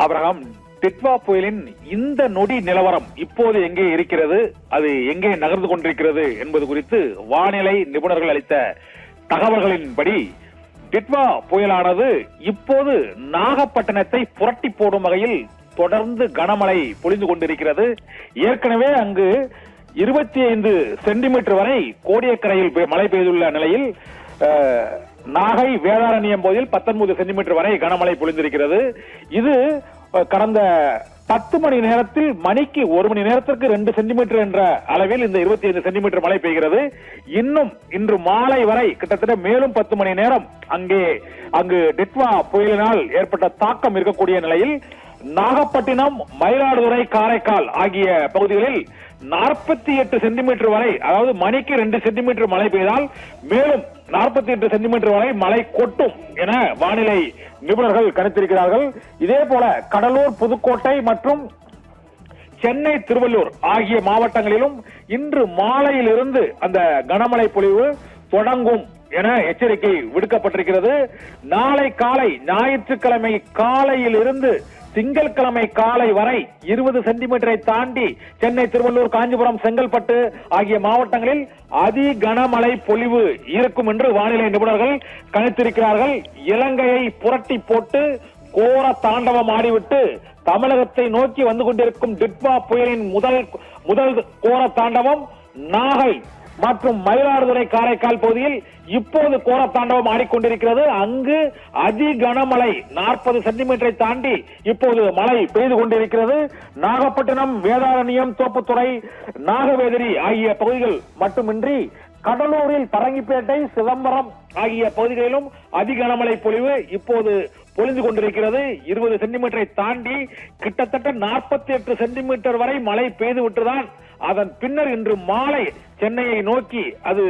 Abraham, Ditwah புயலின் இந்த நொடி நிலவரம் இப்போது எங்கே இருக்கிறது, அது எங்கே நகர்ந்து கொண்டிருக்கிறது என்பது குறித்து வானிலை நிபுணர்கள் அளித்த தகவல்களின்படி டிட்வா புயலானது இப்போது நாகப்பட்டினத்தை புரட்டி போடும் வகையில் தொடர்ந்து கனமழை பொழிந்து கொண்டிருக்கிறது. ஏற்கனவே அங்கு 25 சென்டிமீட்டர் வரை கோடியக்கரையில் மழை பெய்துள்ள நிலையில் நாகை வேதாரண்யம் பகுதியில் 19 சென்டிமீட்டர் வரை கனமழை பொழிந்திருக்கிறது. இது கடந்த 10 மணி நேரத்தில் மணிக்கு 1 மணி நேரத்திற்கு 2 சென்டிமீட்டர் என்ற அளவில் இந்த 25 சென்டிமீட்டர் மழை பெய்கிறது. இன்னும் இன்று மாலை வரை கிட்டத்தட்ட மேலும் 10 மணி நேரம் அங்கு டிட்வா புயலினால் ஏற்பட்ட தாக்கம் இருக்கக்கூடிய நிலையில் நாகப்பட்டினம், மயிலாடுதுறை, காரைக்கால் ஆகிய பகுதிகளில் 48 சென்டிமீட்டர் வரை, அதாவது மணிக்கு 2 சென்டிமீட்டர் மழை பெய்தால் மேலும் 48 சென்டிமீட்டர் வரை மழை கொட்டும் என வானிலை நிபுணர்கள் கணித்திருக்கிறார்கள். இதே போல கடலூர், புதுக்கோட்டை மற்றும் சென்னை, திருவள்ளூர் ஆகிய மாவட்டங்களிலும் இன்று மாலையில் இருந்து அந்த கனமழை பொழிவு தொடங்கும் என எச்சரிக்கை விடுக்கப்பட்டிருக்கிறது. நாளை காலை, ஞாயிற்றுக்கிழமை காலையில் இருந்து திங்கட்கிழமை காலை வரை 20 சென்டிமீட்டரை தாண்டி சென்னை, திருவள்ளூர், காஞ்சிபுரம், செங்கல்பட்டு ஆகிய மாவட்டங்களில் அதி கனமழை பொழிவு இருக்கும் என்று வானிலை நிபுணர்கள் கணித்திருக்கிறார்கள். இலங்கையை புரட்டி போட்டு கோர தாண்டவம் ஆடிவிட்டு தமிழகத்தை நோக்கி வந்து கொண்டிருக்கும் டிட்வா புயலின் முதல் கோர தாண்டவம் நாகை மற்றும் மயிலாடுதுறை, காரைக்கால் பகுதியில் இப்போது கோர தாண்டவம் ஆடிக்கொண்டிருக்கிறது. அங்கு அதி கனமழை 40 சென்டிமீட்டரை தாண்டி இப்போது மழை பெய்து கொண்டிருக்கிறது. நாகப்பட்டினம், வேதாரண்யம், தோப்புத்துறை, நாகவேதிரி ஆகிய பகுதிகள் மட்டுமின்றி கடலூரில் பரங்கிப்பேட்டை, சிதம்பரம் ஆகிய பகுதிகளிலும் அதி கனமழை பொழிவு இப்போது பொழிந்து கொண்டிருக்கிறது. 20 சென்டிமீட்டரை தாண்டி கிட்டத்தட்ட 48 சென்டிமீட்டர் வரை மழை பெய்து விட்டுதான் அதன் பின்னர் இன்று மாலை சென்னையை நோக்கி அது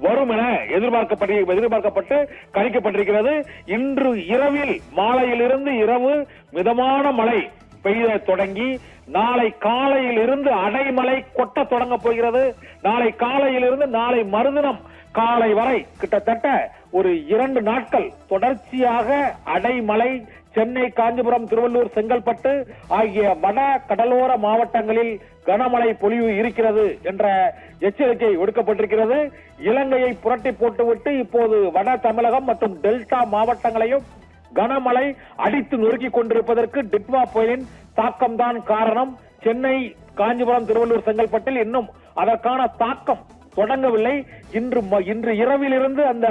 வரும் என எதிர்பார்க்கப்பட்டு கணிக்கப்பட்டிருக்கிறது. இன்று இரவில், மாலையிலிருந்து இரவு மிதமான மழை பெய்ய தொடங்கி நாளை காலையில் இருந்து அடைமழை கொட்ட தொடங்க போகிறது. நாளை காலையிலிருந்து நாளை மறுதினம் காலை வரை கிட்டத்தட்ட ஒரு 2 நாட்கள் தொடர்ச்சியாக அடைமழை சென்னை, காஞ்சிபுரம், திருவள்ளூர், செங்கல்பட்டு ஆகிய வட கடலோர மாவட்டங்களில் கனமழை பொழிவு இருக்கிறது என்ற எச்சரிக்கை விடுக்கப்பட்டிருக்கிறது. இலங்கையை புரட்டி போட்டுவிட்டு இப்போது வட தமிழகம் மற்றும் டெல்டா மாவட்டங்களையும் கனமழை அடித்து நொறுக்கிக் கொண்டிருப்பதற்கு டிட்வா புயலின் தாக்கம்தான் காரணம். சென்னை, காஞ்சிபுரம், திருவள்ளூர், செங்கல்பட்டில் இன்னும் அதற்கான தாக்கம் தொடங்கவில்லை. இன்று இரவிலிருந்து அந்த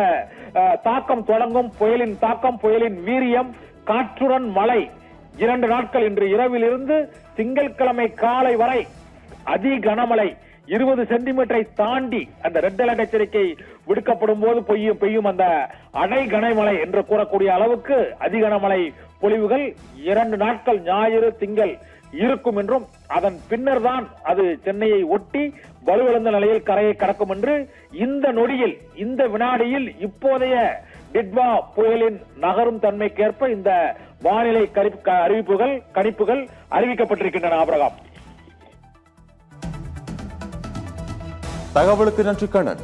தாக்கம் தொடங்கும். புயலின் தாக்கம், புயலின் வீரியம், காற்றுடன் மழை 2 நாட்கள் இன்று இரவிலிருந்து திங்கட்கிழமை காலை வரை அதி கனமழை 20 சென்டிமீட்டரை தாண்டி அந்த ரெட் அலர்ட் எச்சரிக்கை விடுக்கப்படும் போது பெய்யும் அந்த அடை கனமழை என்று கூறக்கூடிய அளவுக்கு அதி கனமழை பொழிவுகள் 2 நாட்கள் ஞாயிறு, திங்கள் இருக்கும் என்றும் அதன் பின்னர் தான் அது சென்னையை ஒட்டி வலுவிழந்த நிலையில் கரையை கடக்கும் என்று இந்த நொடியில், இந்த வினாடியில் இப்போதைய டிட்வா புயலின் நகரும் தன்மைக்கேற்ப இந்த வானிலை கணிப்புகள் அறிவிக்கப்பட்டிருக்கின்றன. ஆபிரகாம், தகவலுக்கு நன்றி கண்ணன்.